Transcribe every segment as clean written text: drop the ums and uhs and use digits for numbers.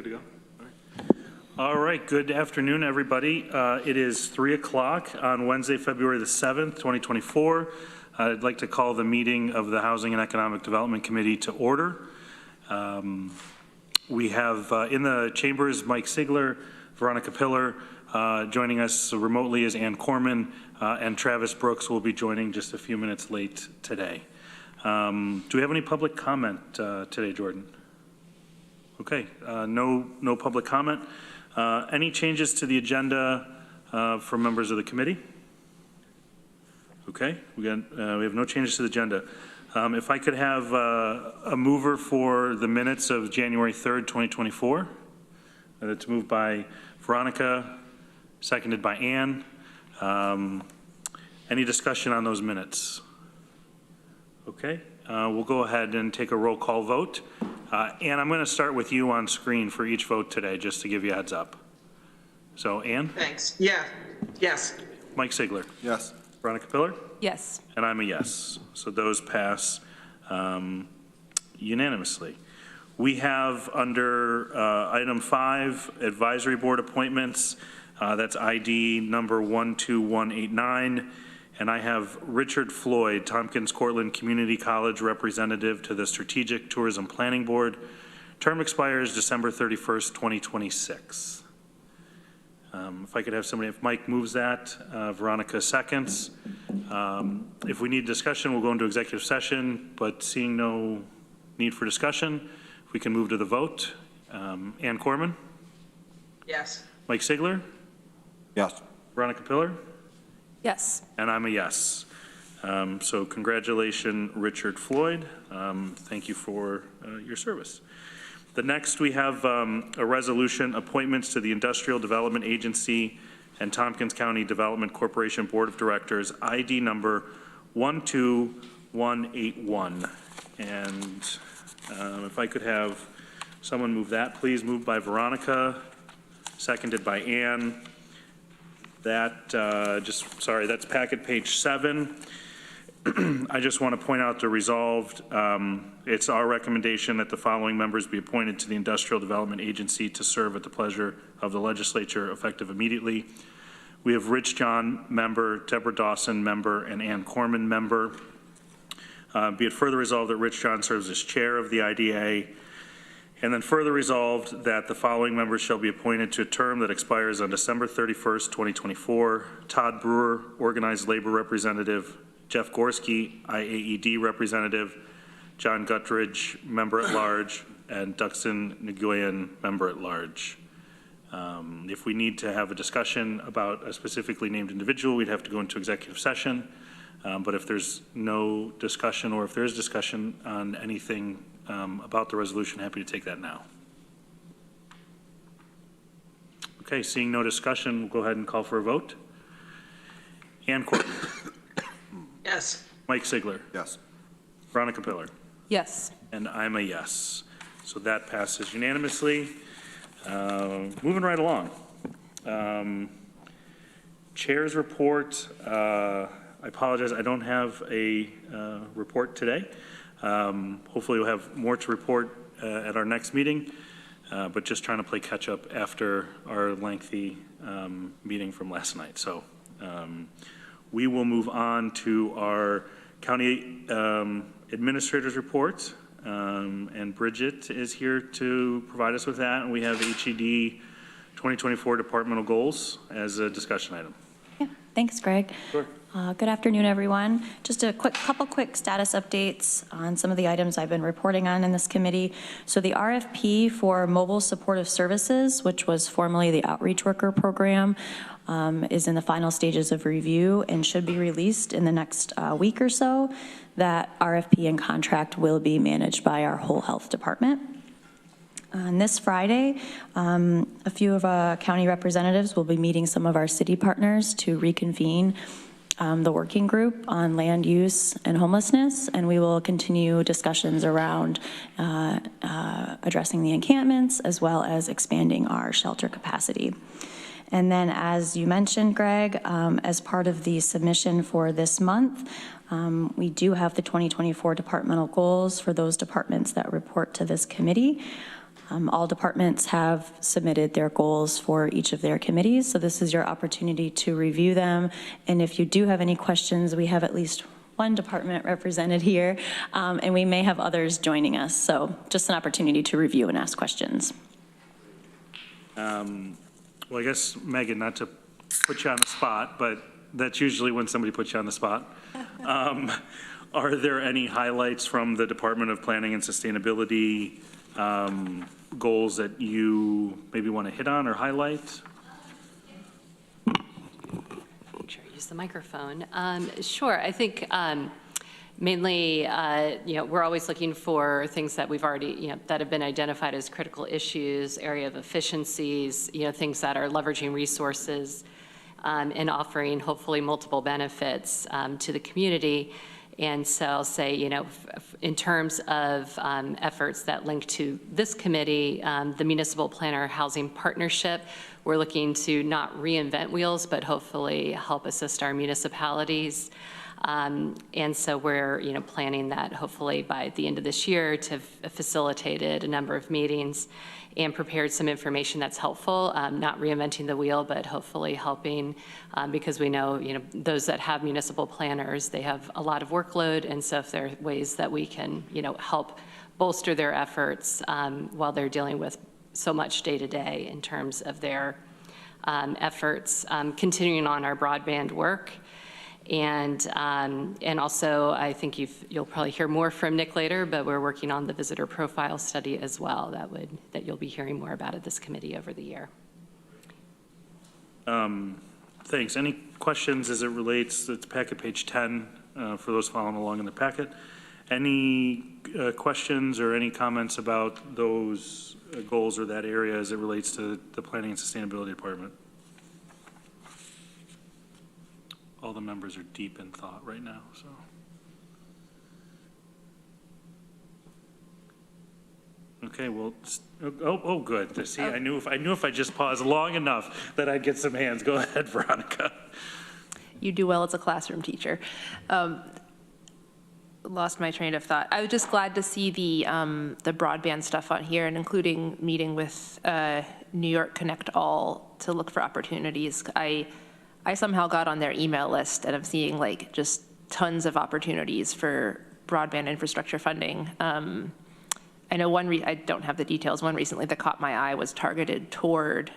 Good to go? All right, good afternoon, everybody. It is 3 o'clock on Wednesday, February the 7th, 2024. I'd like to call the meeting of the Housing and Economic Development Committee to order. We have in the chambers Mike Sigler, Veronica Pillar. Joining us remotely is Ann Koreman, and Travis Brooks will be joining just a few minutes late today. Do we have any public comment today, Jordan? Okay, no public comment. Any changes to the agenda from members of the committee? Okay, we have no changes to the agenda. If I could have a mover for the minutes of January 3rd, 2024. That's moved by Veronica, seconded by Ann. Any discussion on those minutes? Okay, we'll go ahead and take a roll call vote. Ann, I'm going to start with you on screen for each vote today, just to give you a heads up. So, Ann? Thanks. Yeah. Yes. Mike Sigler? Yes. Veronica Pillar? Yes. And I'm a yes. So those pass unanimously. We have under item 5, advisory board appointments. That's ID number 12189. And I have Richard Floyd, Tompkins Cortland Community College representative to the Strategic Tourism Planning Board. Term expires December 31st, 2026. If I could have somebody, if Mike moves that, Veronica seconds. If we need discussion, we'll go into executive session, but seeing no need for discussion, we can move to the vote. Ann Koreman? Yes. Mike Sigler? Yes. Veronica Pillar? Yes. And I'm a yes. So congratulations, Richard Floyd. Thank you for your service. The next we have a resolution, appointments to the Industrial Development Agency and Tompkins County Development Corporation Board of Directors, ID number 12181. And if I could have someone move that, please. Moved by Veronica, seconded by Ann. That, that's packet page 7. I just want to point out the resolved. It's our recommendation that the following members be appointed to the Industrial Development Agency to serve at the pleasure of the legislature effective immediately. We have Rich John, member, Deborah Dawson, member, and Ann Koreman, member. Be it further resolved that Rich John serves as chair of the IDA. And then further resolved that the following members shall be appointed to a term that expires on December 31st, 2024. Todd Brewer, Organized Labor Representative. Jeff Gorski, IAED Representative. John Guttridge, Member at Large. And Duxon Nguyen, Member at Large. If we need to have a discussion about a specifically named individual, we'd have to go into executive session. But if there's no discussion, or if there is discussion on anything about the resolution, happy to take that now. Okay, seeing no discussion, we'll go ahead and call for a vote. Ann Courtney. Yes. Mike Sigler. Yes. Veronica Pillar. Yes. And I'm a yes. So that passes unanimously. Moving right along. Chair's report. I apologize, I don't have a report today. Hopefully we'll have more to report at our next meeting, but just trying to play catch up after our lengthy meeting from last night. So we will move on to our county administrator's report, and Bridget is here to provide us with that. And we have HED 2024 departmental goals as a discussion item. Yeah, thanks, Greg. Sure. Good afternoon, everyone. Just a couple quick status updates on some of the items I've been reporting on in this committee. So the RFP for mobile supportive services, which was formerly the outreach worker program, is in the final stages of review and should be released in the next week or so. That RFP and contract will be managed by our whole health department. On this Friday, a few of our county representatives will be meeting some of our city partners to reconvene the working group on land use and homelessness, and we will continue discussions around addressing the encampments as well as expanding our shelter capacity. And then, as you mentioned, Greg, as part of the submission for this month, we do have the 2024 departmental goals for those departments that report to this committee. All departments have submitted their goals for each of their committees, so this is your opportunity to review them. And if you do have any questions, we have at least one department represented here, and we may have others joining us. So just an opportunity to review and ask questions. Well, I guess, Megan, not to put you on the spot, but that's usually when somebody puts you on the spot. Are there any highlights from the Department of Planning and Sustainability goals that you maybe want to hit on or highlight? Sure, use the microphone. Sure, I think mainly, we're always looking for things that we've already, that have been identified as critical issues, area of efficiencies, things that are leveraging resources and offering hopefully multiple benefits to the community. And so I'll say, in terms of efforts that link to this committee, the Municipal Planner Housing Partnership, we're looking to not reinvent wheels, but hopefully help assist our municipalities. And so we're, planning that hopefully by the end of this year to have facilitated a number of meetings and prepared some information that's helpful, not reinventing the wheel, but hopefully helping, because we know, those that have municipal planners, they have a lot of workload, and so if there are ways that we can, help bolster their efforts while they're dealing with so much day-to-day in terms of their efforts, continuing on our broadband work. And also, I think you'll probably hear more from Nick later, but we're working on the visitor profile study as well that you'll be hearing more about at this committee over the year. Thanks. Any questions as it relates to packet page 10 for those following along in the packet? Any questions or any comments about those goals or that area as it relates to the Planning and Sustainability Department? All the members are deep in thought right now, so. Okay, well, oh, good. See, I knew if I just paused long enough that I'd get some hands. Go ahead, Veronica. You do well as a classroom teacher. Lost my train of thought. I was just glad to see the broadband stuff on here, and including meeting with New York Connect All to look for opportunities. I somehow got on their email list, and I'm seeing like just tons of opportunities for broadband infrastructure funding. I know I don't have the details. One recently that caught my eye was targeted toward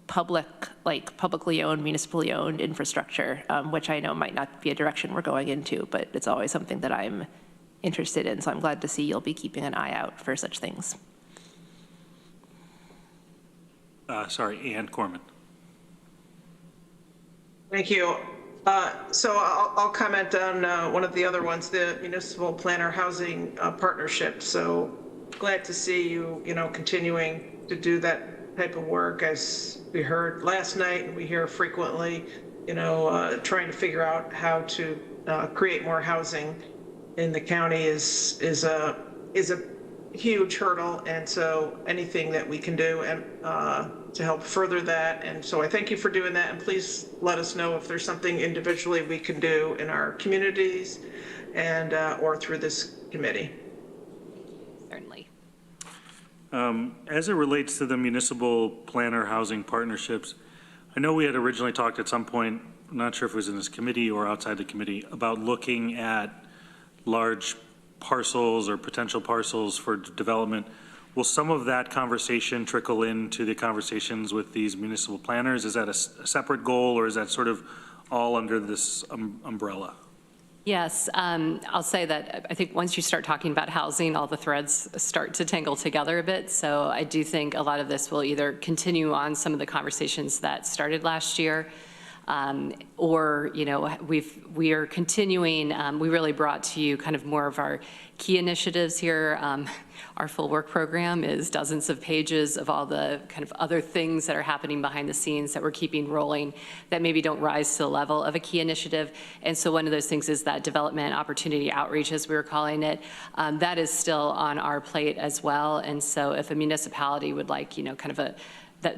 publicly owned, municipally owned infrastructure, which I know might not be a direction we're going into, but it's always something that I'm interested in. So I'm glad to see you'll be keeping an eye out for such things. Sorry, Ann Koreman. Thank you. So I'll comment on one of the other ones, the Municipal Planner Housing Partnership. So glad to see you, continuing to do that type of work, as we heard last night and we hear frequently, trying to figure out how to create more housing in the county is a huge hurdle. And so anything that we can do and to help further that. And so I thank you for doing that. And please let us know if there's something individually we can do in our communities and or through this committee. Certainly. As it relates to the municipal planner housing partnerships, I know we had originally talked at some point, I'm not sure if it was in this committee or outside the committee, about looking at large parcels or potential parcels for development. Will some of that conversation trickle into the conversations with these municipal planners? Is that a separate goal, or is that sort of all under this umbrella? Yes, I'll say that I think once you start talking about housing, all the threads start to tangle together a bit. So I do think a lot of this will either continue on some of the conversations that started last year, or, we are continuing, we really brought to you kind of more of our key initiatives here. Our full work program is dozens of pages of all the kind of other things that are happening behind the scenes that we're keeping rolling that maybe don't rise to the level of a key initiative. And so one of those things is that development opportunity outreach, as we were calling it. That is still on our plate as well. And so if a municipality would like, kind of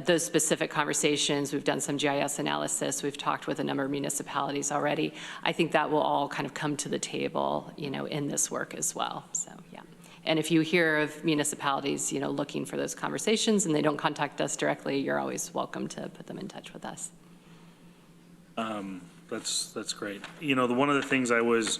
those specific conversations, we've done some GIS analysis, we've talked with a number of municipalities already. I think that will all kind of come to the table, in this work as well. So, yeah. And if you hear of municipalities, looking for those conversations and they don't contact us directly, you're always welcome to put them in touch with us. That's great. One of the things I was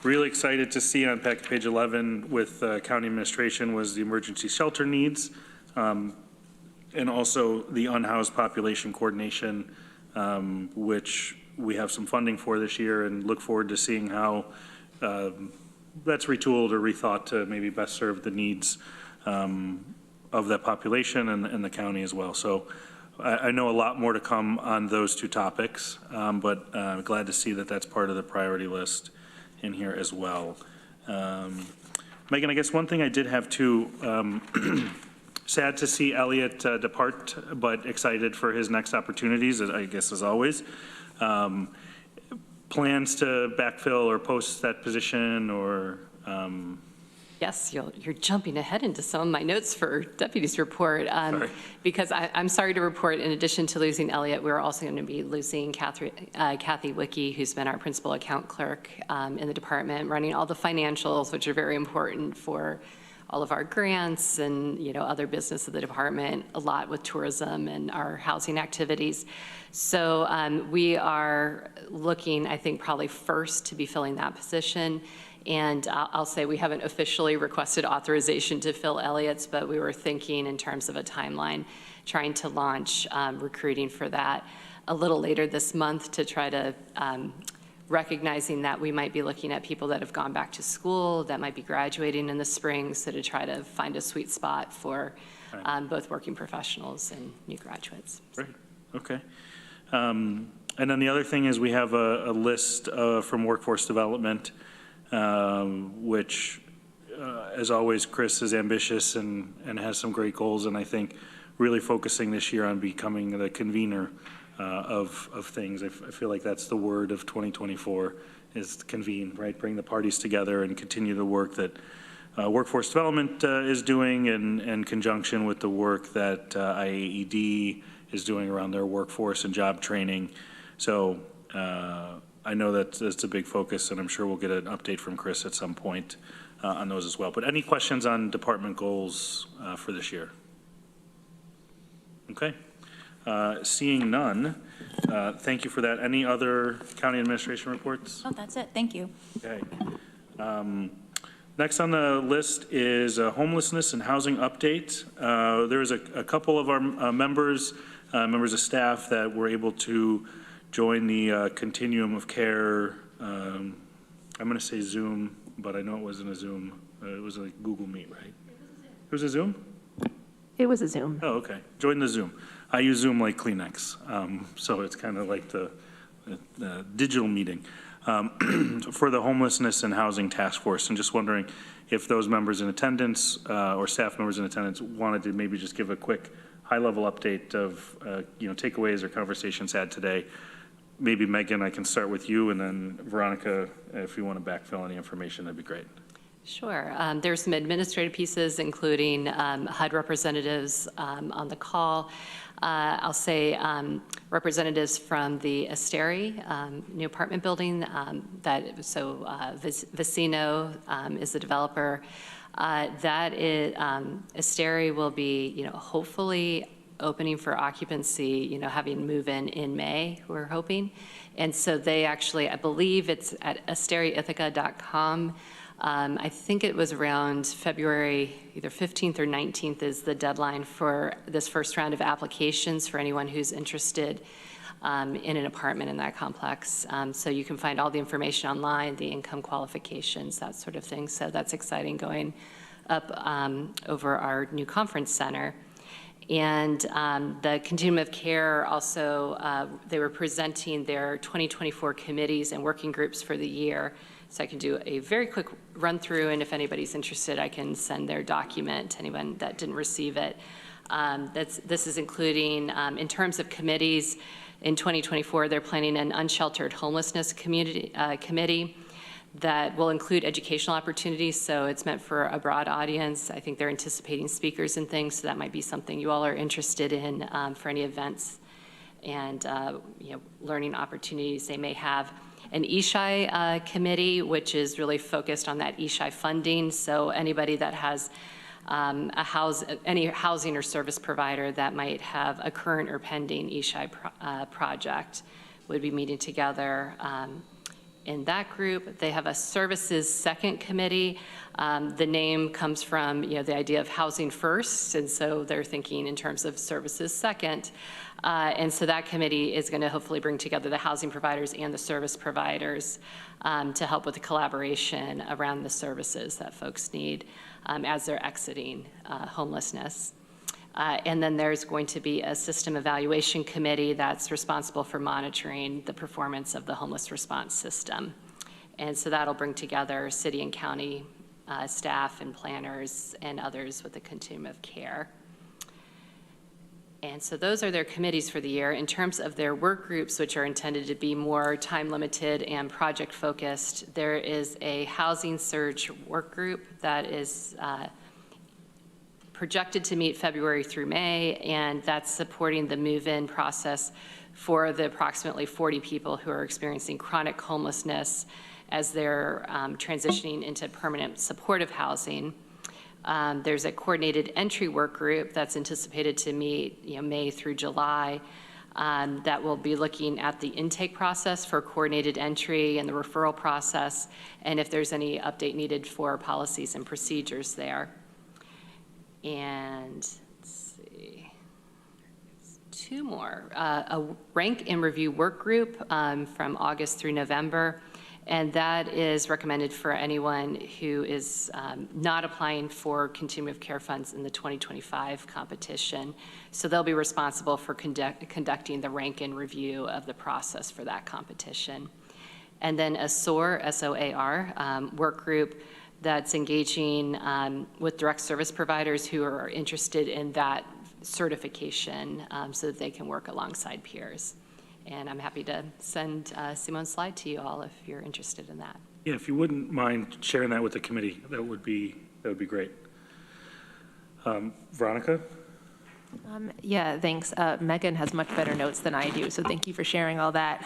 really excited to see on page 11 with county administration was the emergency shelter needs, and also the unhoused population coordination, which we have some funding for this year, and look forward to seeing how that's retooled or rethought to maybe best serve the needs of that population and the county as well. So I know a lot more to come on those two topics, but glad to see that that's part of the priority list in here as well. Megan, I guess one thing I did have too, sad to see Elliot depart, but excited for his next opportunities, I guess, as always. Plans to backfill or post that position, or? Yes, you're jumping ahead into some of my notes for deputies report. Sorry. Because I'm sorry to report, in addition to losing Elliot, we're also going to be losing Kathy Wicke, who's been our principal account clerk in the department, running all the financials, which are very important for all of our grants and other business of the department, a lot with tourism and our housing activities. So we are looking, I think, probably first to be filling that position. And I'll say we haven't officially requested authorization to fill Elliot's, but we were thinking in terms of a timeline, trying to launch recruiting for that a little later this month to try to recognizing that we might be looking at people that have gone back to school, that might be graduating in the spring, so to try to find a sweet spot for both working professionals and new graduates. Great, okay. And then the other thing is we have a list from workforce development, which, as always, Chris is ambitious and has some great goals, and I think really focusing this year on becoming the convener of things. I feel like that's the word of 2024, is convene, right? Bring the parties together and continue the work that workforce development is doing in conjunction with the work that IAED is doing around their workforce and job training. So I know that that's a big focus, and I'm sure we'll get an update from Chris at some point on those as well. But any questions on department goals for this year? Okay. Seeing none, thank you for that. Any other county administration reports? Oh, that's it. Thank you. Okay. Next on the list is a homelessness and housing update. There was a couple of our members of staff that were able to join the Continuum of Care. I'm going to say Zoom, but I know it wasn't a Zoom. It was a Google Meet, right? It was a Zoom? It was a Zoom. Oh, okay. Join the Zoom. I use Zoom like Kleenex, so it's kind of like the digital meeting for the homelessness and housing task force. And just wondering if those members in attendance or staff members in attendance wanted to maybe just give a quick high-level update of takeaways or conversations had today. Maybe Megan, I can start with you, and then Veronica, if you want to backfill any information, that'd be great. Sure. There's some administrative pieces, including HUD representatives on the call. I'll say representatives from the Asteri new apartment building. Vecino is the developer. That is Asteri will be hopefully opening for occupancy, having move in May, we're hoping. And so they actually, I believe it's at asteriithaca.com. I think it was around February, either 15th or 19th is the deadline for this first round of applications for anyone who's interested in an apartment in that complex. So you can find all the information online, the income qualifications, that sort of thing. So that's exciting, going up over our new conference center. And the Continuum of Care also, they were presenting their 2024 committees and working groups for the year. So I can do a very quick run through, and if anybody's interested, I can send their document to anyone that didn't receive it. This is including, in terms of committees, in 2024, they're planning an unsheltered homelessness committee that will include educational opportunities, so it's meant for a broad audience. I think they're anticipating speakers and things, so that might be something you all are interested in for any events and learning opportunities they may have. an ESHI committee, which is really focused on that ESHI funding. So anybody that has any housing or service provider that might have a current or pending ESHI project would be meeting together in that group. They have a services second committee. The name comes from, the idea of housing first, and so they're thinking in terms of services second. And so that committee is going to hopefully bring together the housing providers and the service providers to help with the collaboration around the services that folks need as they're exiting homelessness. And then there's going to be a system evaluation committee that's responsible for monitoring the performance of the homeless response system. And so that'll bring together city and county staff and planners and others with a continuum of care. And so those are their committees for the year. In terms of their work groups, which are intended to be more time limited and project focused, there is a housing surge work group that is projected to meet February through May, and that's supporting the move-in process for the approximately 40 people who are experiencing chronic homelessness as they're transitioning into permanent supportive housing. There's a coordinated entry work group that's anticipated to meet May through July that will be looking at the intake process for coordinated entry and the referral process, and if there's any update needed for policies and procedures there. And let's see, two more. A rank and review work group from August through November, and that is recommended for anyone who is not applying for Continuum of Care funds in the 2025 competition. So they'll be responsible for conducting the rank and review of the process for that competition. And then a SOAR, S-O-A-R, work group that's engaging with direct service providers who are interested in that certification so that they can work alongside peers. And I'm happy to send Simone's slide to you all if you're interested in that. Yeah, if you wouldn't mind sharing that with the committee, that would be great. Veronica? Yeah, thanks. Megan has much better notes than I do, so thank you for sharing all that.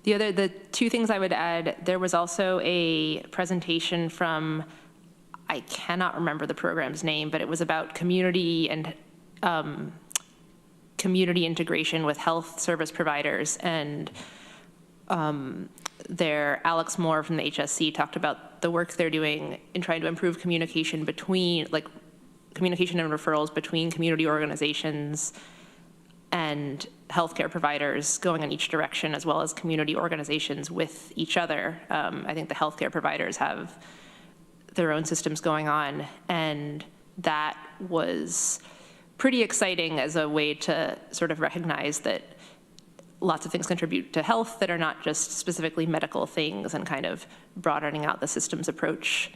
The two things I would add, there was also a presentation from, I cannot remember the program's name, but it was about community and community integration with health service providers. And Alex Moore from the HSC talked about the work they're doing in trying to improve communication between, communication and referrals between community organizations and healthcare providers going in each direction, as well as community organizations with each other. I think the healthcare providers have their own systems going on, and that was pretty exciting as a way to sort of recognize that lots of things contribute to health that are not just specifically medical things, and kind of broadening out the systems approach.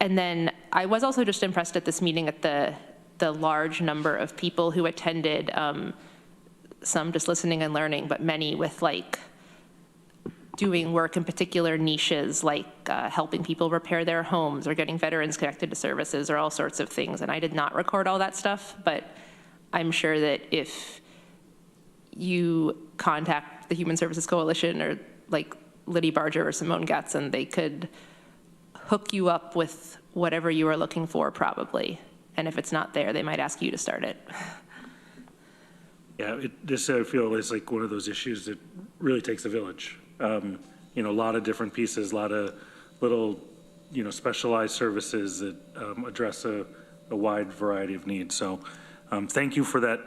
And then I was also just impressed at this meeting at the large number of people who attended, some just listening and learning, but many with doing work in particular niches, helping people repair their homes or getting veterans connected to services or all sorts of things. And I did not record all that stuff, but I'm sure that if you contact the Human Services Coalition or Liddy Barger or Simone Gatson, they could hook you up with whatever you are looking for, probably. And if it's not there, they might ask you to start it. Yeah, this I feel is one of those issues that really takes a village. A lot of different pieces, a lot of little, specialized services that address a wide variety of needs. So thank you for that.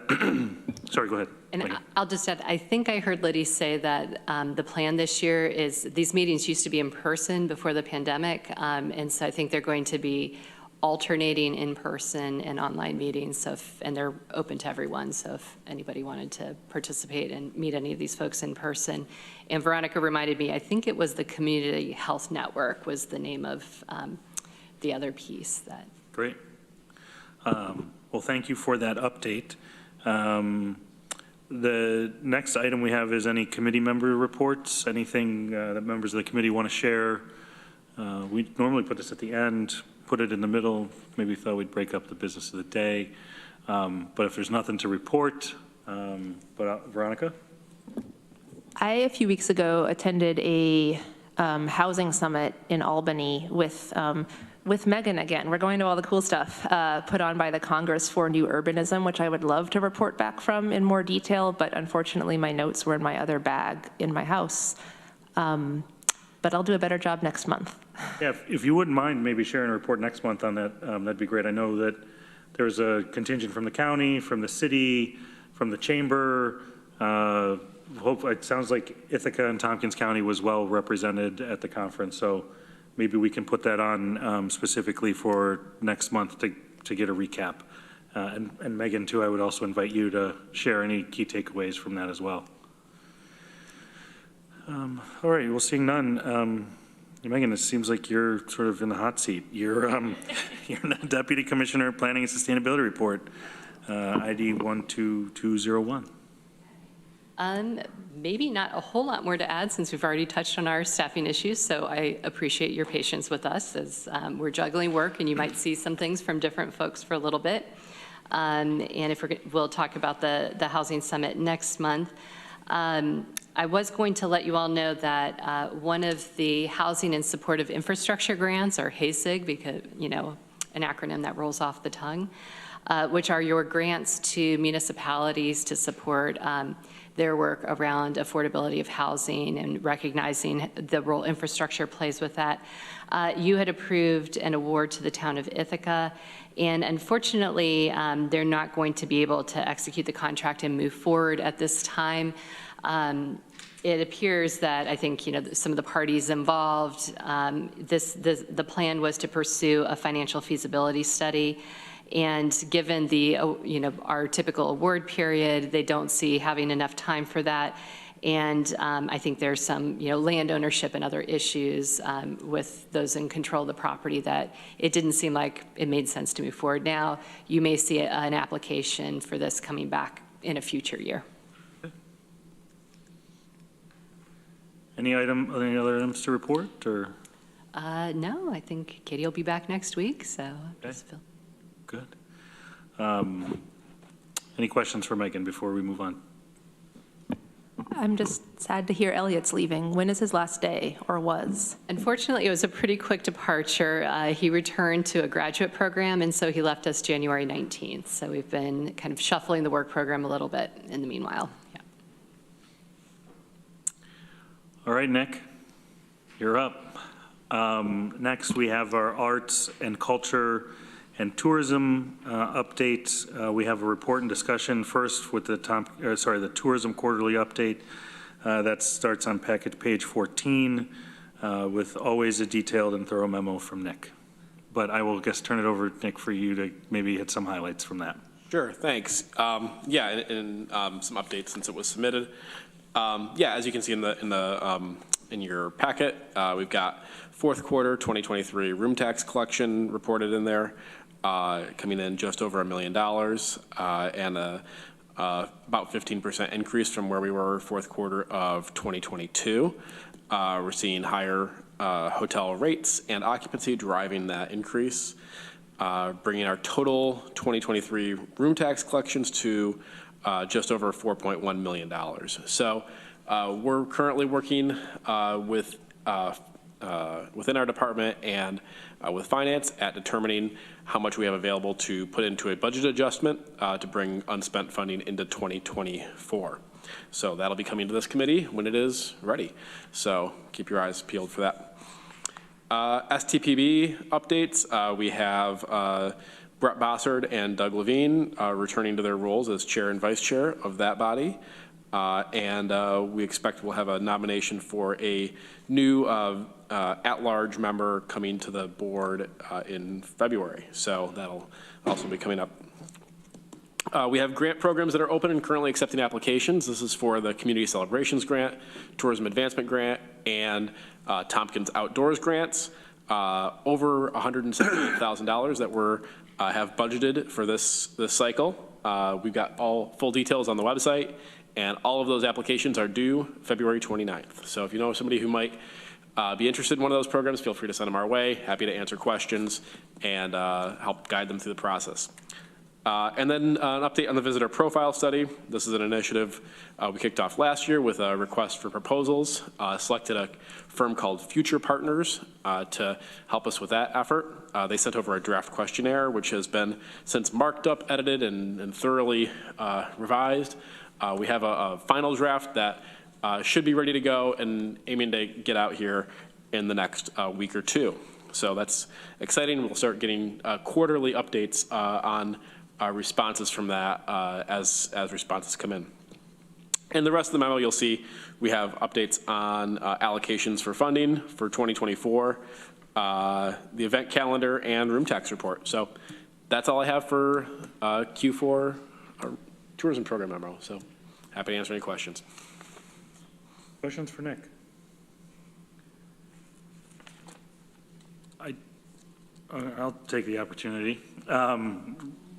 Sorry, go ahead. And I'll just add, I think I heard Liddy say that the plan this year is, these meetings used to be in person before the pandemic, and so I think they're going to be alternating in-person and online meetings, and they're open to everyone, so if anybody wanted to participate and meet any of these folks in person. And Veronica reminded me, I think it was the Community Health Network was the name of the other piece that. Great. Well, thank you for that update. The next item we have is any committee member reports, anything that members of the committee want to share. We normally put this at the end, put it in the middle, maybe thought we'd break up the business of the day. But if there's nothing to report, Veronica? A few weeks ago, attended a housing summit in Albany with Megan again. We're going to all the cool stuff put on by the Congress for New Urbanism, which I would love to report back from in more detail, but unfortunately my notes were in my other bag in my house. But I'll do a better job next month. Yeah, if you wouldn't mind maybe sharing a report next month on that, that'd be great. I know that there's a contingent from the county, from the city, from the chamber. It sounds like Ithaca and Tompkins County was well represented at the conference, so maybe we can put that on specifically for next month to get a recap. And Megan, too, I would also invite you to share any key takeaways from that as well. All right, well, seeing none, Megan, it seems like you're sort of in the hot seat. You're Deputy Commissioner, Planning and Sustainability Report, ID 12201. Maybe not a whole lot more to add since we've already touched on our staffing issues, so I appreciate your patience with us as we're juggling work and you might see some things from different folks for a little bit. And if we'll talk about the Housing Summit next month. I was going to let you all know that one of the Housing and Supportive Infrastructure Grants, or HASIG, because, an acronym that rolls off the tongue, which are your grants to municipalities to support their work around affordability of housing and recognizing the role infrastructure plays with that. You had approved an award to the town of Ithaca, and unfortunately, they're not going to be able to execute the contract and move forward at this time. It appears that I think some of the parties involved, the plan was to pursue a financial feasibility study, and given the our typical award period, they don't see having enough time for that. And I think there's some land ownership and other issues with those in control of the property that it didn't seem like it made sense to move forward. Now you may see an application for this coming back in a future year. Any other items to report, or? No, I think Katie will be back next week, so Okay. just feel. Good. Any questions for Megan before we move on? I'm just sad to hear Elliot's leaving. When is his last day, or was? Unfortunately, it was a pretty quick departure. He returned to a graduate program, and so he left us January 19th. So we've been kind of shuffling the work program a little bit in the meanwhile. Yeah. All right, Nick, you're up. Next, we have our arts and culture and tourism updates. We have a report and discussion first with the tourism quarterly update. That starts on packet page 14 with always a detailed and thorough memo from Nick. But I will turn it over, Nick, for you to maybe hit some highlights from that. Sure, thanks. Yeah, and some updates since it was submitted. Yeah, as you can see in your packet, we've got fourth quarter 2023 room tax collection reported in there, coming in just over $1 million, and about 15% increase from where we were fourth quarter of 2022. We're seeing higher hotel rates and occupancy driving that increase, bringing our total 2023 room tax collections to just over $4.1 million. So we're currently working within our department and with finance at determining how much we have available to put into a budget adjustment to bring unspent funding into 2024. So that'll be coming to this committee when it is ready. So keep your eyes peeled for that. STPB updates, we have Brett Bossard and Doug Levine returning to their roles as chair and vice chair of that body. And we expect we'll have a nomination for a new at-large member coming to the board in February. So that'll also be coming up. We have grant programs that are open and currently accepting applications. This is for the Community Celebrations Grant, Tourism Advancement Grant, and Tompkins Outdoors Grants. Over $178,000 that we're have budgeted for this cycle. We've got all full details on the website, and all of those applications are due February 29th. So if you know somebody who might be interested in one of those programs, feel free to send them our way. Happy to answer questions and help guide them through the process. And then an update on the visitor profile study. This is an initiative we kicked off last year with a request for proposals. Selected a firm called Future Partners to help us with that effort. They sent over a draft questionnaire, which has been since marked up, edited, and thoroughly revised. We have a final draft that should be ready to go and aiming to get out here in the next week or two. So that's exciting. We'll start getting quarterly updates on responses from that as responses come in. And the rest of the memo, you'll see we have updates on allocations for funding for 2024, the event calendar, and room tax report. So that's all I have for Q4 tourism program memo. So happy to answer any questions. Questions for Nick? I'll take the opportunity.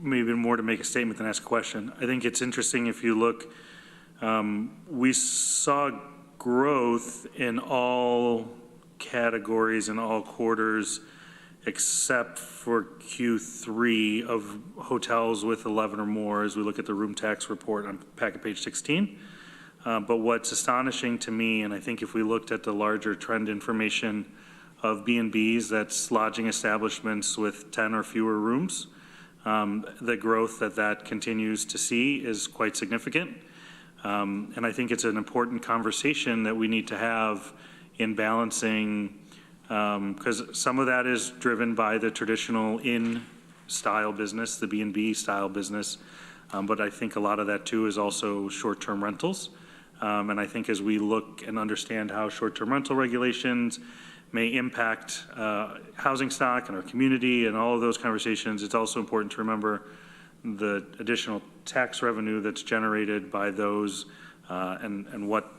Maybe more to make a statement than ask a question. I think it's interesting if you look, we saw growth in all categories and all quarters except for Q3 of hotels with 11 or more as we look at the room tax report on packet page 16. But what's astonishing to me, and I think if we looked at the larger trend information of B&Bs, that's lodging establishments with 10 or fewer rooms, the growth that continues to see is quite significant. And I think it's an important conversation that we need to have in balancing, because some of that is driven by the traditional inn-style business, the B&B style business, but I think a lot of that too is also short-term rentals. And I think as we look and understand how short-term rental regulations may impact housing stock and our community and all of those conversations, it's also important to remember the additional tax revenue that's generated by those and what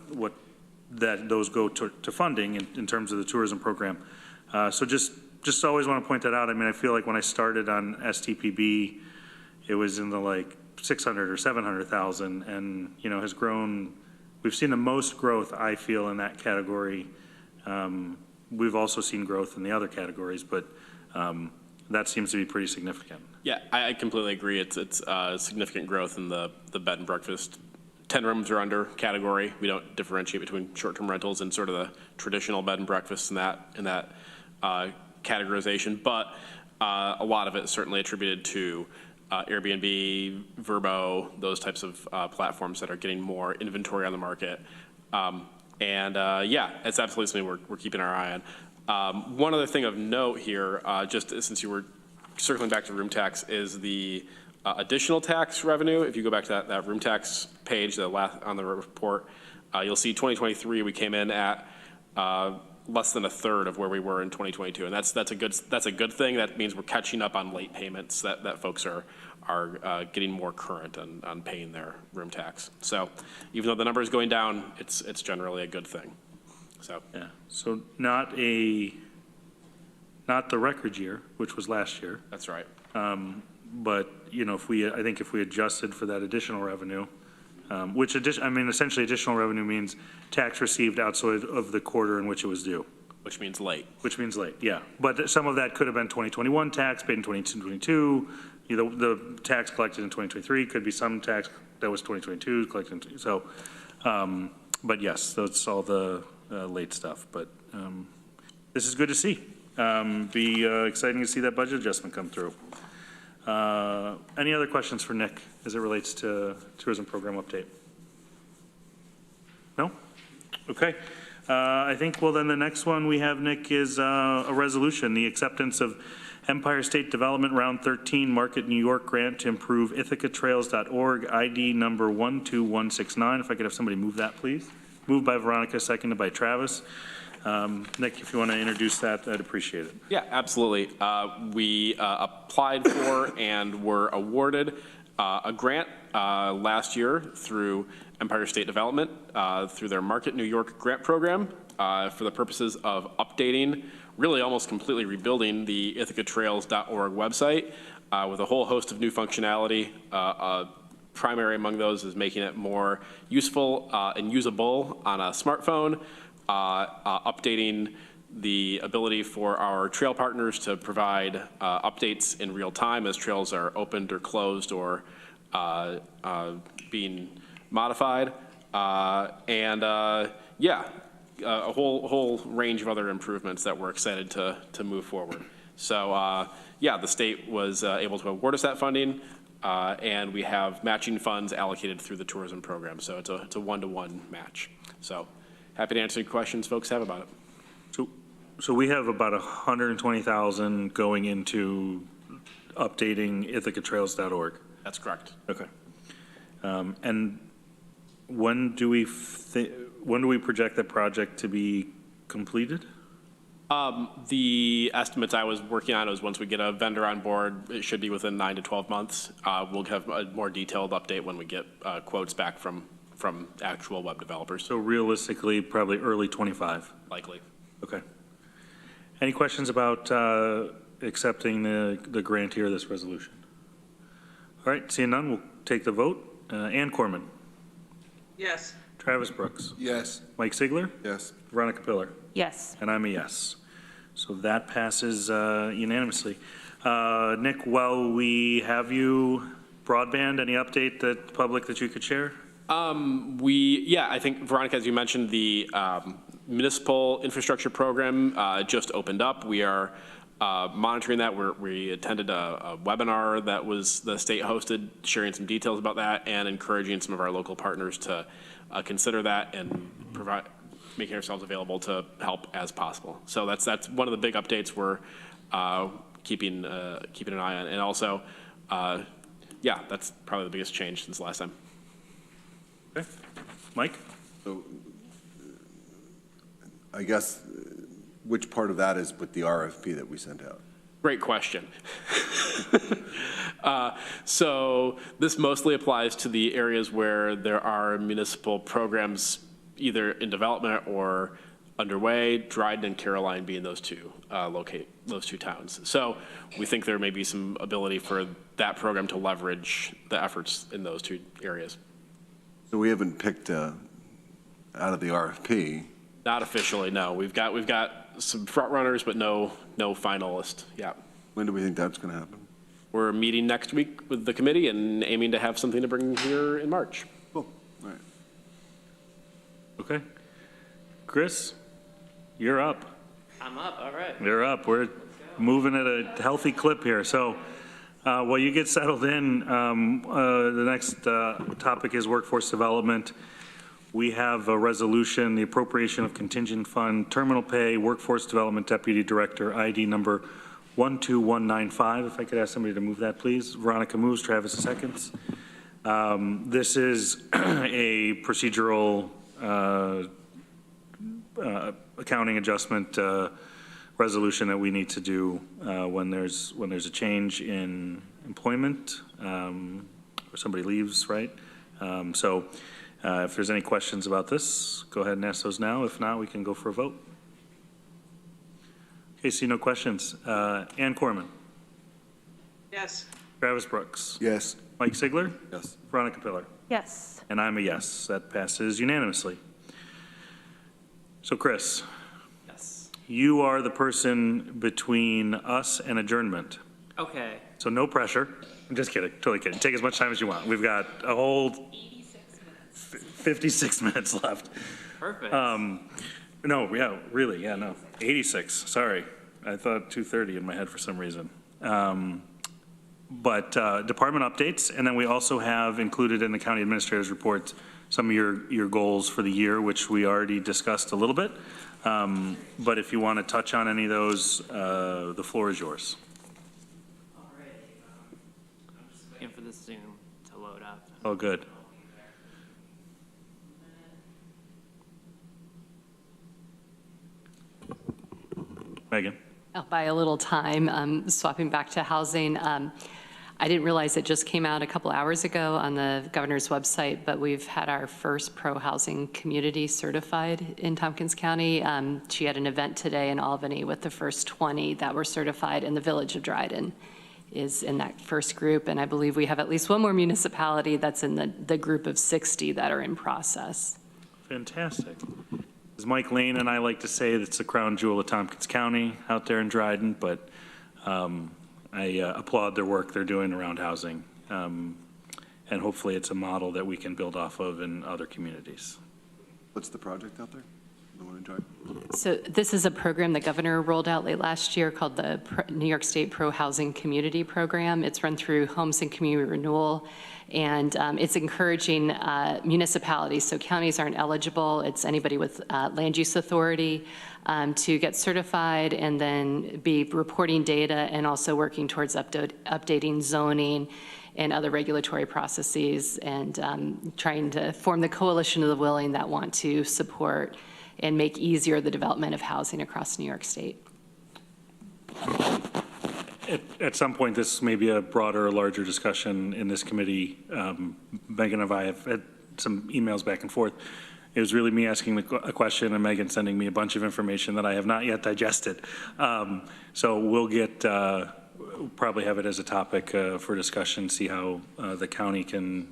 that those go to funding in terms of the tourism program. So just always want to point that out. I mean, I feel like when I started on STPB, it was in the like 600 or 700,000 and, you know, has grown. We've seen the most growth, I feel, in that category. We've also seen growth in the other categories, but that seems to be pretty significant. Yeah, I completely agree. It's significant growth in the bed and breakfast 10 rooms or under category. We don't differentiate between short-term rentals and sort of the traditional bed and breakfast in that categorization, but a lot of it is certainly attributed to Airbnb, Vrbo, those types of platforms that are getting more inventory on the market. Yeah, it's absolutely something we're keeping our eye on. One other thing of note here, just since you were circling back to room tax, is the additional tax revenue. If you go back to that room tax page on the report, you'll see 2023 we came in at less than a third of where we were in 2022, and that's a good thing. That means we're catching up on late payments that folks are getting more current on paying their room tax. So even though the number is going down, it's generally a good thing. So yeah, so not the record year, which was last year. That's right. But you know, I think if we adjusted for that additional revenue, essentially additional revenue means tax received outside of the quarter in which it was due. Which means late. Which means late, yeah. But some of that could have been 2021 tax paid in 2022. You know, the tax collected in 2023 could be some tax that was 2022 collected. So, but yes, that's all the late stuff. But this is good to see. Be exciting to see that budget adjustment come through. Any other questions for Nick as it relates to tourism program update? No? Okay. I think, well, then the next one we have, Nick, is a resolution, the acceptance of Empire State Development Round 13 Market New York Grant to improve ithacatrails.org, ID number 12169. If I could have somebody move that, please. Moved by Veronica, seconded by Travis. Nick, if you want to introduce that, I'd appreciate it. Yeah, absolutely. We applied for and were awarded a grant last year through Empire State Development through their Market New York grant program for the purposes of updating, really almost completely rebuilding the ithacatrails.org website with a whole host of new functionality. Primary among those is making it more useful and usable on a smartphone, updating the ability for our trail partners to provide updates in real time as trails are opened or closed or being modified. Yeah, a whole range of other improvements that we're excited to move forward. So yeah, the state was able to award us that funding, and we have matching funds allocated through the tourism program. So it's a one-to-one match. So happy to answer any questions folks have about it. So we have about 120,000 going into updating ithacatrails.org. That's correct. Okay. And when do we project that project to be completed? The estimates I was working on was once we get a vendor on board, it should be within 9 to 12 months. We'll have a more detailed update when we get quotes back from actual web developers. So realistically, probably early 25. Likely. Okay. Any questions about accepting the grant here, this resolution? All right, seeing none, we'll take the vote. Ann Koreman. Yes. Travis Brooks. Yes. Mike Sigler. Yes. Veronica Pillar. Yes. And I'm a yes. So that passes unanimously. Nick, while we have you, broadband, any update that public that you could share? Yeah, I think, Veronica, as you mentioned, the municipal infrastructure program just opened up. We are monitoring that. We attended a webinar that was the state hosted, sharing some details about that and encouraging some of our local partners to consider that and making ourselves available to help as possible. So that's one of the big updates we're keeping an eye on. And also, yeah, that's probably the biggest change since last time. Okay. Mike? So I guess which part of that is with the RFP that we sent out? Great question. So this mostly applies to the areas where there are municipal programs either in development or underway, Dryden and Caroline being those two towns. So we think there may be some ability for that program to leverage the efforts in those two areas. So we haven't picked out of the RFP. Not officially, no. We've got some front runners, but no finalist. Yeah. When do we think that's going to happen? We're meeting next week with the committee and aiming to have something to bring here in March. Cool. All right. Okay. Chris, you're up. I'm up, all right. You're up. We're moving at a healthy clip here. So while you get settled in, the next topic is workforce development. We have a resolution, the appropriation of contingent fund, terminal pay, workforce development deputy director, ID number 12195. If I could ask somebody to move that, please. Veronica moves, Travis seconds. This is a procedural accounting adjustment resolution that we need to do when there's a change in employment or somebody leaves, right? So if there's any questions about this, go ahead and ask those now. If not, we can go for a vote. Okay, see no questions. Ann Koreman. Yes. Travis Brooks. Yes. Mike Sigler. Yes. Veronica Pillar. Yes. And I'm a yes. That passes unanimously. So Chris, Yes. you are the person between us and adjournment. Okay. So no pressure. I'm just kidding, totally kidding. Take as much time as you want. We've got a whole 56 minutes left. Perfect. No, yeah, really, yeah, no. 86, sorry. I thought 2:30 in my head for some reason. But department updates, and then we also have included in the county administrator's report some of your goals for the year, which we already discussed a little bit. But if you want to touch on any of those, the floor is yours. All right. I'm just waiting for the Zoom to load up. Oh, good. Megan. I'll buy a little time, swapping back to housing. I didn't realize it just came out a couple hours ago on the governor's website, but we've had our first pro-housing community certified in Tompkins County. She had an event today in Albany with the first 20 that were certified, and the village of Dryden is in that first group. And I believe we have at least one more municipality that's in the group of 60 that are in process. Fantastic. as Mike Lane and I like to say, it's the crown jewel of Tompkins County out there in Dryden, but I applaud their work they're doing around housing. And hopefully it's a model that we can build off of in other communities. What's the project out there? The one in Dryden? So this is a program the governor rolled out late last year called the New York State Pro Housing Community Program. It's run through Homes and Community Renewal, and it's encouraging municipalities, so counties aren't eligible, it's anybody with land use authority, to get certified and then be reporting data and also working towards updating zoning and other regulatory processes, and trying to form the coalition of the willing that want to support and make easier the development of housing across New York State. At some point, this may be a broader, larger discussion in this committee. Megan and I have had some emails back and forth. It was really me asking a question and Megan sending me a bunch of information that I have not yet digested. So we'll get, probably have it as a topic for discussion, see how the county can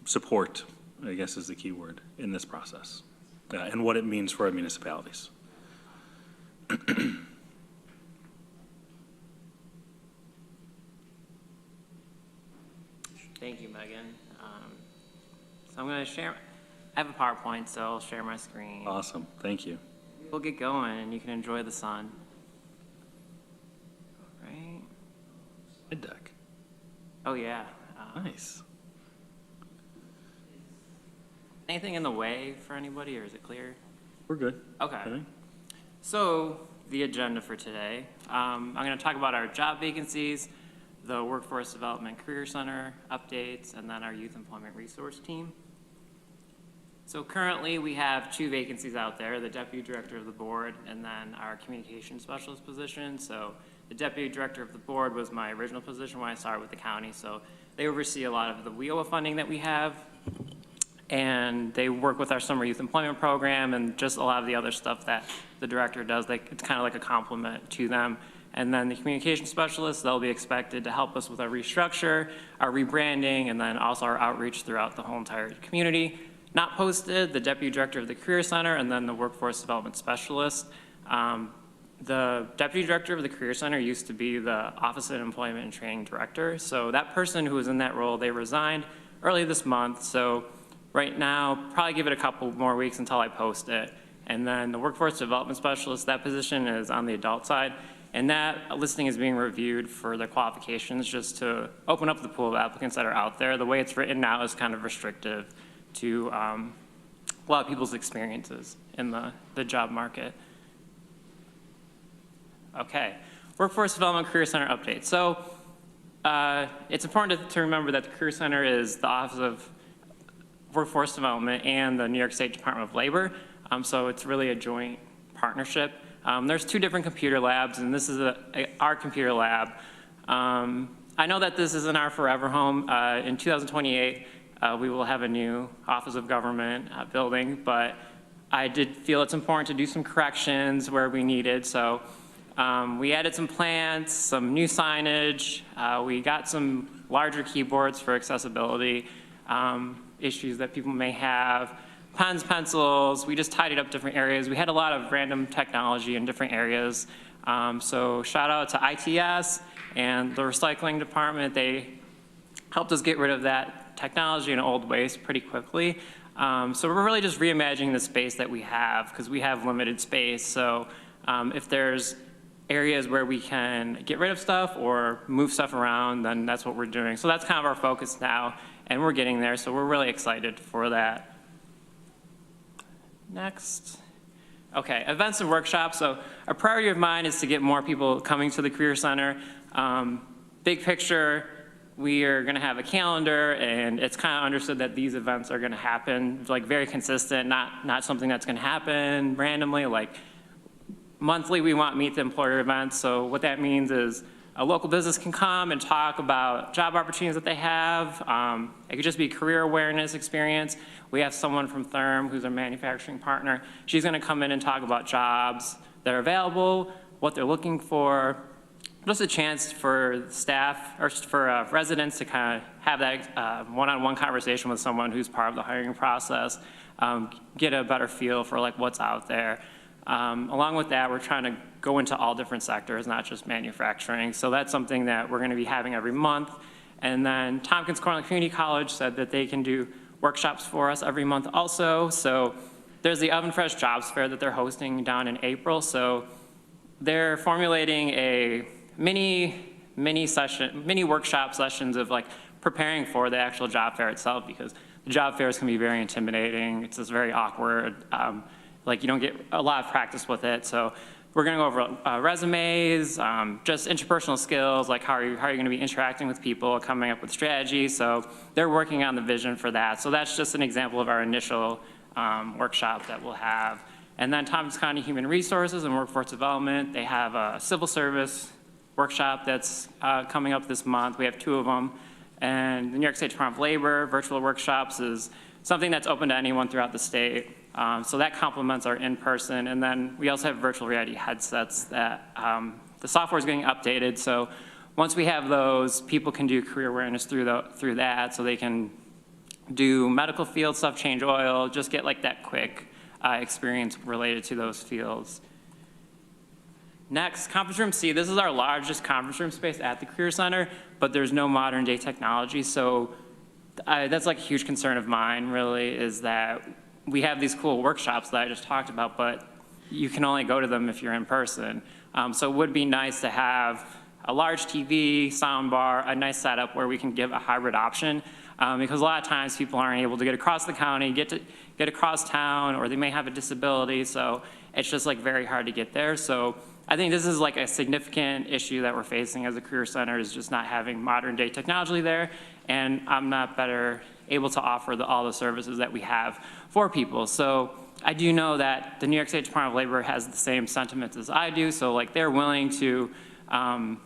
support, I guess is the key word, in this process, and what it means for our municipalities. Thank you, Megan. So I'm going to share, I have a PowerPoint, so I'll share my screen. Awesome, thank you. We'll get going and you can enjoy the sun. All right. Slide deck. Oh, yeah. Nice. Anything in the way for anybody, or is it clear? We're good. Okay. I think. So the agenda for today, I'm going to talk about our job vacancies, the Workforce Development Career Center updates, and then our Youth Employment Resource Team. So currently we have 2 vacancies out there, the Deputy Director of the Board and then our Communication Specialist position. So the Deputy Director of the Board was my original position when I started with the county. So they oversee a lot of the WIOA funding that we have, and they work with our summer youth employment program and just a lot of the other stuff that the director does. It's kind of like a complement to them. And then the communication specialists, they'll be expected to help us with our restructure, our rebranding, and then also our outreach throughout the whole entire community. Not posted, the Deputy Director of the Career Center, and then the Workforce Development Specialist. The Deputy Director of the Career Center used to be the Office of Employment and Training Director. So that person who was in that role, they resigned early this month. So right now, probably give it a couple more weeks until I post it. And then the Workforce Development Specialist, that position is on the adult side. And that listing is being reviewed for their qualifications just to open up the pool of applicants that are out there. The way it's written now is kind of restrictive to a lot of people's experiences in the job market. Okay, Workforce Development Career Center update. So it's important to remember that the Career Center is the Office of Workforce Development and the New York State Department of Labor. So it's really a joint partnership. There's 2 different computer labs, and this is our computer lab. I know that this isn't our forever home. In 2028, we will have a new Office of Government building, but I did feel it's important to do some corrections where we needed. So we added some plants, some new signage. We got some larger keyboards for accessibility issues that people may have. Pens, pencils, we just tidied up different areas. We had a lot of random technology in different areas. So shout out to ITS and the recycling department. They helped us get rid of that technology and old waste pretty quickly. So we're really just reimagining the space that we have because we have limited space. So if there's areas where we can get rid of stuff or move stuff around, then that's what we're doing. So that's kind of our focus now, and we're getting there. So we're really excited for that. Next. Okay, events and workshops. So a priority of mine is to get more people coming to the Career Center. Big picture, we are gonna have a calendar, and it's kind of understood that these events are gonna happen, like very consistent, not something that's gonna happen randomly. Like monthly, we want Meet the Employer events. So what that means is a local business can come and talk about job opportunities that they have. It could just be a career awareness experience. We have someone from Therm who's a manufacturing partner. She's gonna come in and talk about jobs that are available, what they're looking for. Just a chance for staff or for residents to kind of have that one-on-one conversation with someone who's part of the hiring process. get a better feel for like what's out there. Along with that, we're trying to go into all different sectors, not just manufacturing. So that's something that we're going to be having every month. And then Tompkins Community College said that they can do workshops for us every month also. So there's the Oven Fresh Jobs Fair that they're hosting down in April. So they're formulating a mini workshop sessions of like preparing for the actual job fair itself, because the job fairs can be very intimidating. It's just very awkward. Like you don't get a lot of practice with it. So we're going to go over resumes, just interpersonal skills, like how are you going to be interacting with people, coming up with strategies. So they're working on the vision for that. So that's just an example of our initial workshop that we'll have. And then Tompkins County Human Resources and Workforce Development, they have a civil service workshop that's coming up this month. We have 2 of them. And the New York State Department of Labor virtual workshops is something that's open to anyone throughout the state. So that complements our in-person. And then we also have virtual reality headsets that the software is getting updated. So once we have those, people can do career awareness through that. So they can do medical field stuff, change oil, just get like that quick experience related to those fields. Next, Conference Room C. This is our largest conference room space at the Career Center, but there's no modern day technology. So that's like a huge concern of mine, really, is that we have these cool workshops that I just talked about, but you can only go to them if you're in person. So it would be nice to have a large TV, sound bar, a nice setup where we can give a hybrid option, because a lot of times people aren't able to get across the county, get across town, or they may have a disability, so it's just like very hard to get there. So I think this is like a significant issue that we're facing as a career center, is just not having modern day technology there, and I'm not better able to offer all the services that we have for people. So I do know that the New York State Department of Labor has the same sentiments as I do, so like they're willing to go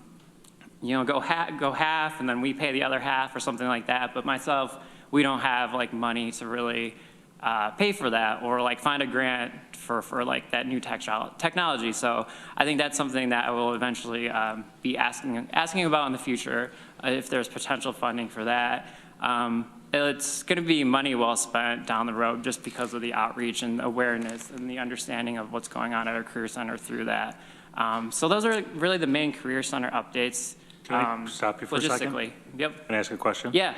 half and then we pay the other half or something like that, but myself, we don't have like money to really pay for that, or like find a grant for like that new technology. So I think that's something that I will eventually be asking about in the future, if there's potential funding for that. It's going to be money well spent down the road, just because of the outreach and awareness and the understanding of what's going on at our Career Center through that. So those are really the main Career Center updates. Can I stop you for a second? Logistically, yep. Can I ask a question? Yeah.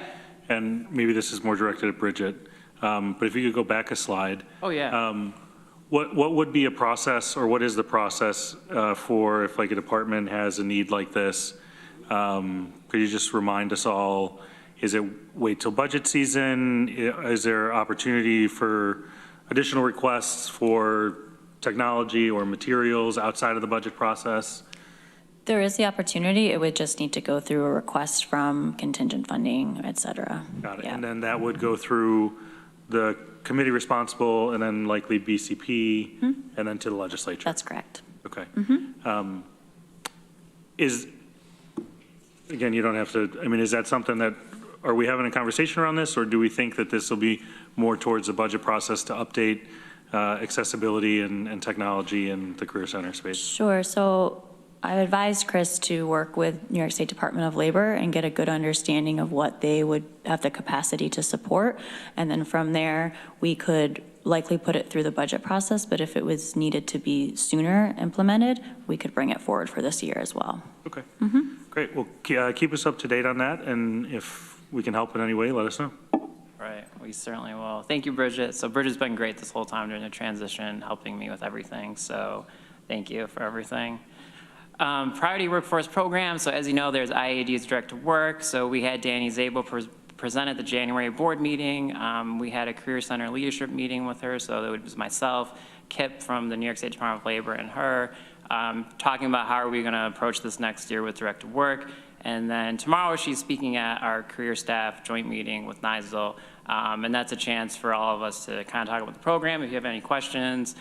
And maybe this is more directed at Bridget, but if you could go back a slide. Oh, yeah. What would be a process, or what is the process for if like a department has a need like this? Could you just remind us all, is it wait till budget season? Is there opportunity for additional requests for technology or materials outside of the budget process? There is the opportunity. It would just need to go through a request from contingent funding, et cetera. Got it. Yeah. And then that would go through the committee responsible, and then likely BCP, and then to the legislature. That's correct. Okay. Again, you don't have to, I mean, is that something that, are we having a conversation around this, or do we think that this will be more towards the budget process to update accessibility and technology in the Career Center space? Sure. So I advised Chris to work with New York State Department of Labor and get a good understanding of what they would have the capacity to support. And then from there, we could likely put it through the budget process, but if it was needed to be sooner implemented, we could bring it forward for this year as well. Okay. Great. Well, keep us up to date on that, and if we can help in any way, let us know. Right, we certainly will. Thank you, Bridget. So Bridget's been great this whole time during the transition, helping me with everything. So thank you for everything. Priority Workforce Program. So as you know, there's IAED's Direct to Work. So we had Danny Zabel present at the January board meeting. We had a Career Center leadership meeting with her. So it was myself, Kip from the New York State Department of Labor, and her, talking about how are we going to approach this next year with Direct to Work. And then tomorrow she's speaking at our career staff joint meeting with NISL. And that's a chance for all of us to kind of talk about the program. If you have any questions,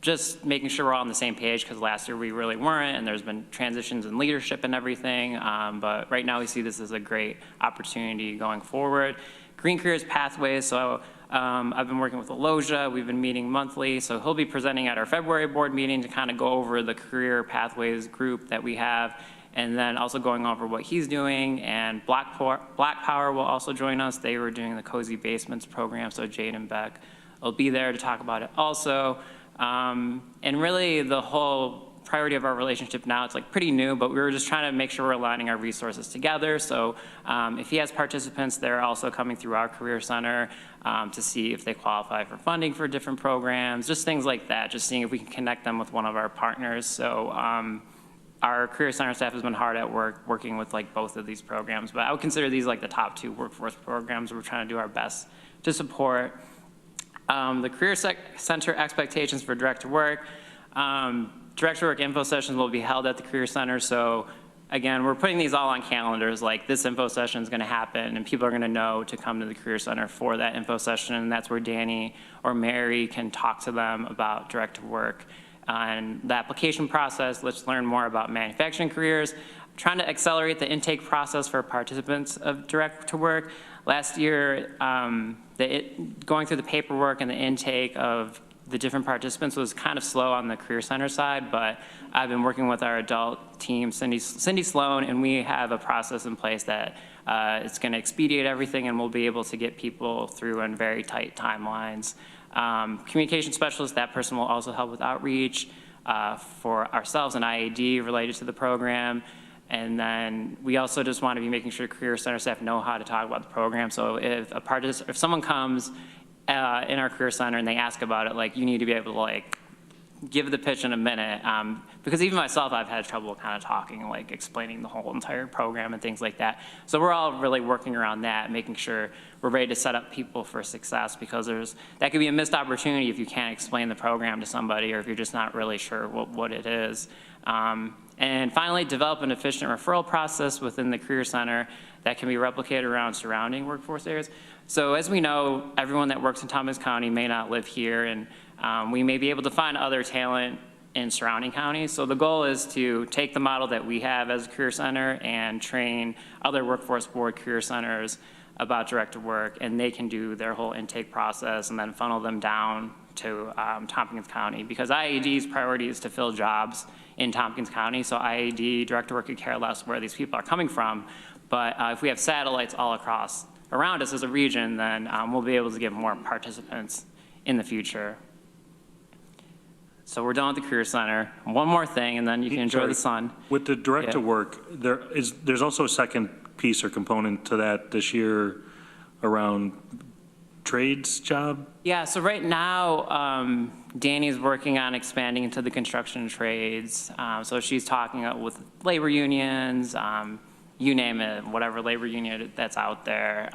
just making sure we're all on the same page, because last year we really weren't, and there's been transitions in leadership and everything. But right now we see this as a great opportunity going forward. Green Careers Pathways. So I've been working with Aloja. We've been meeting monthly. So he'll be presenting at our February board meeting to kind of go over the career pathways group that we have, and then also going over what he's doing. And Black Power will also join us. They were doing the Cozy Basements program, so Jade and Beck will be there to talk about it also. And really the whole priority of our relationship now, it's like pretty new, but we were just trying to make sure we're aligning our resources together. So if he has participants, they're also coming through our Career Center to see if they qualify for funding for different programs, just things like that, just seeing if we can connect them with one of our partners. So our Career Center staff has been hard at work working with like both of these programs, but I would consider these like the top 2 workforce programs we're trying to do our best to support. The Career Center expectations for Direct to Work. Direct to Work info sessions will be held at the Career Center. So again, we're putting these all on calendars, like this info session is gonna happen and people are gonna know to come to the Career Center for that info session, and that's where Danny or Mary can talk to them about Direct to Work and the application process. Let's learn more about manufacturing careers. I'm trying to accelerate the intake process for participants of Direct to Work. Last year, going through the paperwork and the intake of the different participants was kind of slow on the Career Center side, but I've been working with our adult team, Cindy Sloan, and we have a process in place that it's going to expedite everything, and we'll be able to get people through in very tight timelines. Communication specialist, that person will also help with outreach for ourselves and IAED related to the program. And then we also just want to be making sure Career Center staff know how to talk about the program. So if someone comes in our Career Center and they ask about it, like, you need to be able to like give the pitch in a minute, because even myself, I've had trouble kind of talking, like explaining the whole entire program and things like that. So we're all really working around that, making sure we're ready to set up people for success, because that could be a missed opportunity if you can't explain the program to somebody, or if you're just not really sure what it is. And finally, develop an efficient referral process within the Career Center that can be replicated around surrounding workforce areas. So as we know, everyone that works in Tompkins County may not live here, and we may be able to find other talent in surrounding counties. So the goal is to take the model that we have as a Career Center and train other workforce board Career Centers about Direct to Work, and they can do their whole intake process and then funnel them down to Tompkins County, because IAED's priority is to fill jobs in Tompkins County. So IAED, Direct to Work, could care less where these people are coming from. But if we have satellites all around us as a region, then we'll be able to get more participants in the future. So we're done with the Career Center. One more thing, and then you can enjoy the sun. With the Direct to Work, there's also a second piece or component to that this year around trades job? Yeah, so right now, Danny's working on expanding into the construction trades. So she's talking with labor unions, you name it, whatever labor union that's out there.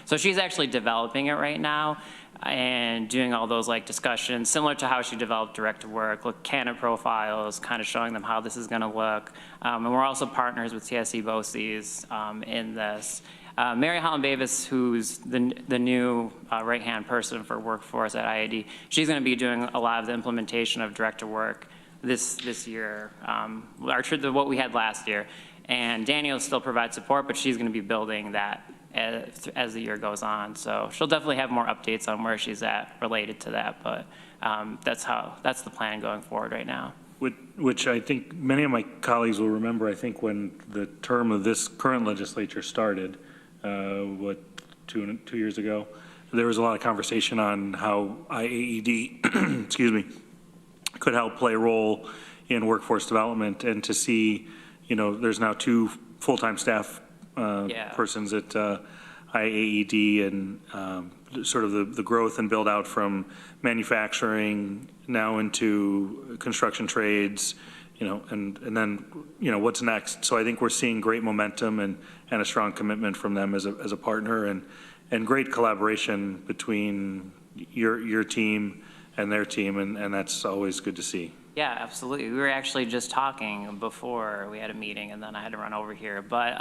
So she's actually developing it right now and doing all those like discussions, similar to how she developed Direct to Work, candidate profiles, kind of showing them how this is gonna look. And we're also partners with TSC BOCES in this. Mary Holland Davis, who's the new right-hand person for workforce at IAED, she's going to be doing a lot of the implementation of Direct to Work this year, what we had last year. And Danny will still provide support, but she's going to be building that as the year goes on. So she'll definitely have more updates on where she's at related to that, but that's the plan going forward right now. Which I think many of my colleagues will remember, I think when the term of this current legislature started, 2 years ago, there was a lot of conversation on how IAED, excuse me, could help play a role in workforce development, and to see, there's now 2 full-time staff persons at IAED, and sort of the growth and build out from manufacturing now into construction trades, and then, what's next. So I think we're seeing great momentum and a strong commitment from them as a partner, and great collaboration between your team and their team, and that's always good to see. Yeah, absolutely. We were actually just talking before we had a meeting, and then I had to run over here. But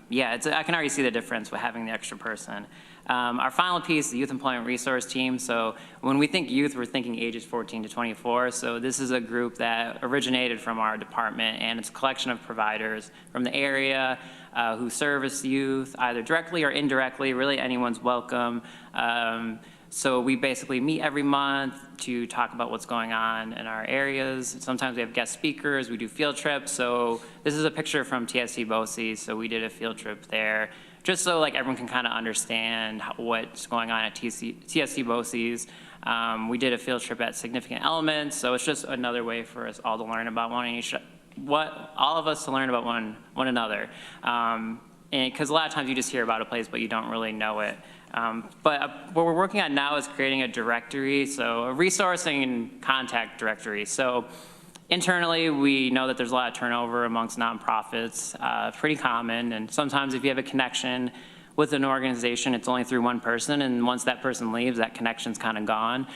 yeah, I can already see the difference with having the extra person. Our final piece, the Youth Employment Resource Team. So when we think youth, we're thinking ages 14 to 24. So this is a group that originated from our department, and it's a collection of providers from the area who service youth either directly or indirectly. Really, anyone's welcome. So we basically meet every month to talk about what's going on in our areas. Sometimes we have guest speakers, we do field trips. So this is a picture from TSC BOCES. So we did a field trip there, just so like everyone can kind of understand what's going on at TSC BOCES. We did a field trip at Significant Elements. So it's just another way for us all to learn about all of us to learn about one another. And because a lot of times you just hear about a place, but you don't really know it. But what we're working on now is creating a directory, so a resource and contact directory. So internally, we know that there's a lot of turnover amongst nonprofits, pretty common. And sometimes if you have a connection with an organization, it's only through one person. And once that person leaves, that connection's kind of gone.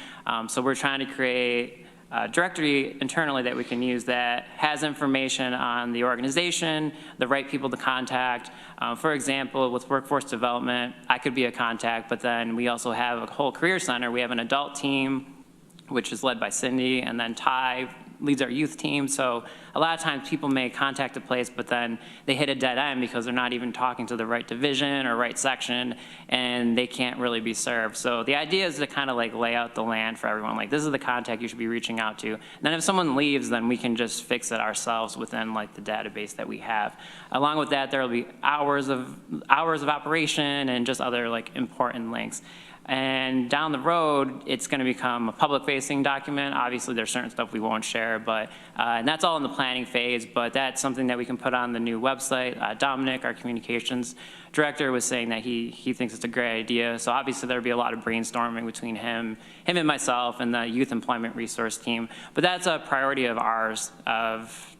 So we're trying to create a directory internally that we can use that has information on the organization, the right people to contact. For example, with workforce development, I could be a contact, but then we also have a whole career center. We have an adult team, which is led by Cindy, and then Ty leads our youth team. So a lot of times people may contact a place, but then they hit a dead end because they're not even talking to the right division or right section, and they can't really be served. So the idea is to kind of like lay out the land for everyone. Like, this is the contact you should be reaching out to. And then if someone leaves, then we can just fix it ourselves within like the database that we have. Along with that, there will be hours of operation and just other like important links. And down the road, it's going to become a public-facing document. Obviously, there's certain stuff we won't share, but and that's all in the planning phase. But that's something that we can put on the new website. Dominic, our communications director, was saying that he thinks it's a great idea. So obviously, there'll be a lot of brainstorming between him and myself and the youth employment resource team. But that's a priority of ours of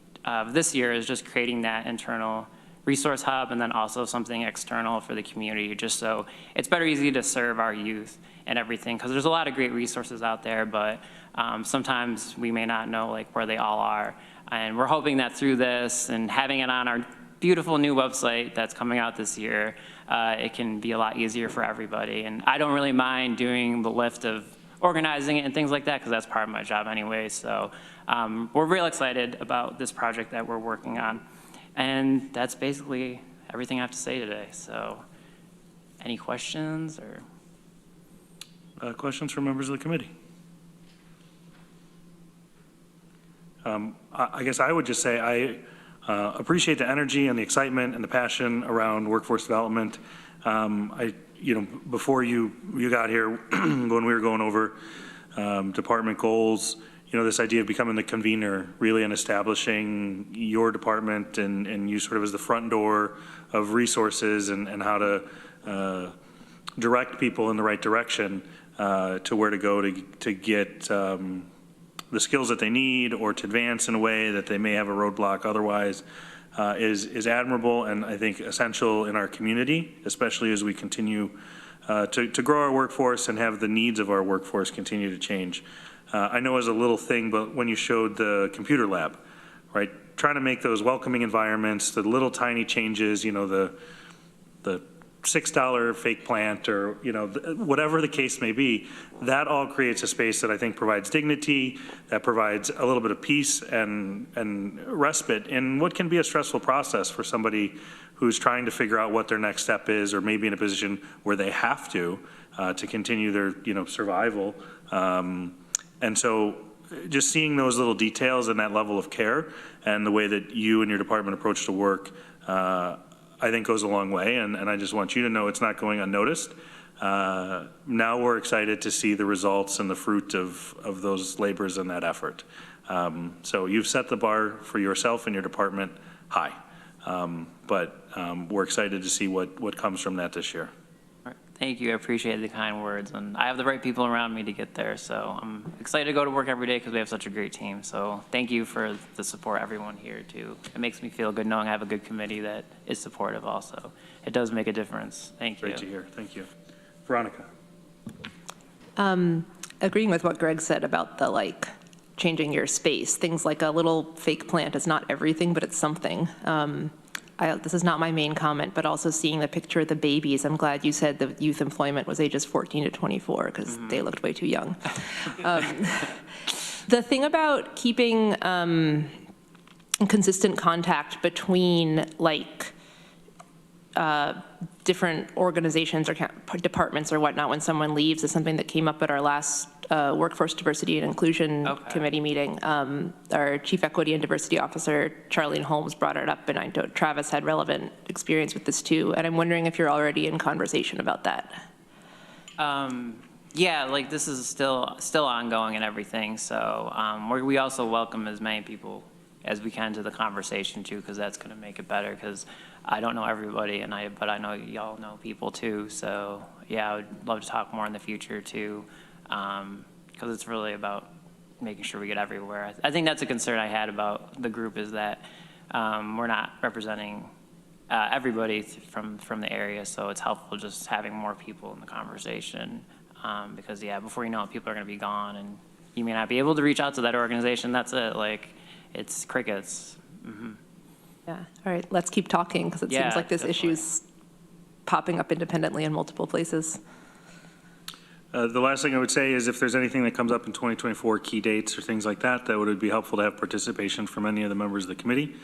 this year, is just creating that internal resource hub, and then also something external for the community, just so it's easy to serve our youth and everything, because there's a lot of great resources out there, but sometimes we may not know like where they all are. And we're hoping that through this and having it on our beautiful new website that's coming out this year, it can be a lot easier for everybody. And I don't really mind doing the lift of organizing it and things like that, because that's part of my job anyway. So we're real excited about this project that we're working on. And that's basically everything I have to say today. So any questions or? Questions from members of the committee? I guess I would just say I appreciate the energy and the excitement and the passion around workforce development. Before you got here, when we were going over department goals, this idea of becoming the convener, really, and establishing your department and you sort of as the front door of resources and how to direct people in the right direction to where to go to get the skills that they need or to advance in a way that they may have a roadblock otherwise is admirable, and I think essential in our community, especially as we continue to grow our workforce and have the needs of our workforce continue to change. I know as a little thing, but when you showed the computer lab, right, trying to make those welcoming environments, the little tiny changes, the $6 fake plant or, whatever the case may be, that all creates a space that I think provides dignity, that provides a little bit of peace and respite in what can be a stressful process for somebody who's trying to figure out what their next step is, or maybe in a position where they have to continue their, survival. And so just seeing those little details and that level of care and the way that you and your department approach the work, I think goes a long way. And I just want you to know it's not going unnoticed. Now we're excited to see the results and the fruit of those labors and that effort. So you've set the bar for yourself and your department high. But we're excited to see what comes from that this year. Thank you. I appreciate the kind words. And I have the right people around me to get there. So I'm excited to go to work every day because we have such a great team. So thank you for the support, everyone here, too. It makes me feel good knowing I have a good committee that is supportive also. It does make a difference. Thank you. Great to hear. Thank you. Veronica. Agreeing with what Greg said about the changing your space, things like a little fake plant is not everything, but it's something. This is not my main comment, but also seeing the picture of the babies. I'm glad you said the youth employment was ages 14 to 24 because they looked way too young. The thing about keeping consistent contact between different organizations or departments or whatnot when someone leaves is something that came up at our last Workforce Diversity and Inclusion Committee meeting. Our Chief Equity and Diversity Officer, Charlene Holmes, brought it up, and I know Travis had relevant experience with this too. And I'm wondering if you're already in conversation about that. Yeah, like this is still ongoing and everything. So we also welcome as many people as we can to the conversation too, because that's going to make it better. Because I don't know everybody, but I know y'all know people too. So yeah, I would love to talk more in the future too, because it's really about making sure we get everywhere. I think that's a concern I had about the group, is that we're not representing everybody from the area. So it's helpful just having more people in the conversation, because yeah, before you know it, people are going to be gone, and you may not be able to reach out to that organization. That's it. Like, it's crickets. Mm-hmm. Yeah. All right. Let's keep talking, because it seems like this issue's popping up independently in multiple places. The last thing I would say is if there's anything that comes up in 2024, key dates or things like that, that would be helpful to have participation from any of the members of the committee.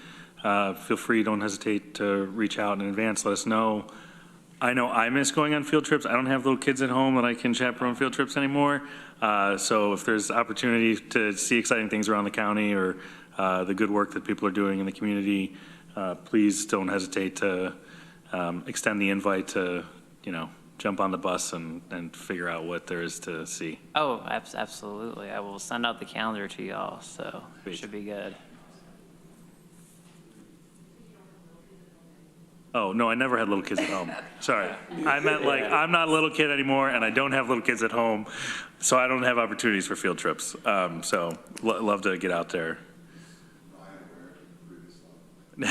Feel free, don't hesitate to reach out in advance, let us know. I know I miss going on field trips. I don't have little kids at home that I can chaperone field trips anymore. So if there's opportunity to see exciting things around the county or the good work that people are doing in the community, please don't hesitate to extend the invite to, jump on the bus and figure out what there is to see. Oh, absolutely. I will send out the calendar to y'all, so it should be good. Oh, no, I never had little kids at home. Sorry. I meant I'm not a little kid anymore, and I don't have little kids at home, so I don't have opportunities for field trips. So love to get out there. The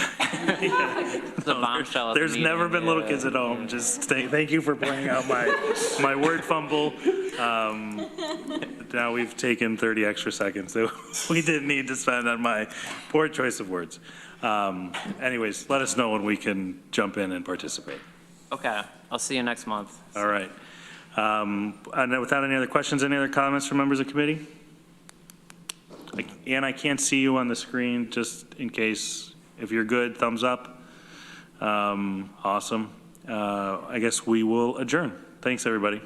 bombshell. There's never been little kids at home. Just thank you for pointing out my word fumble. Now we've taken 30 extra seconds that we didn't need to spend on my poor choice of words. Anyways, let us know when we can jump in and participate. Okay, I'll see you next month. All right. And without any other questions, any other comments from members of the committee? Ann, I can't see you on the screen, just in case. If you're good, thumbs up. Awesome. I guess we will adjourn. Thanks, everybody.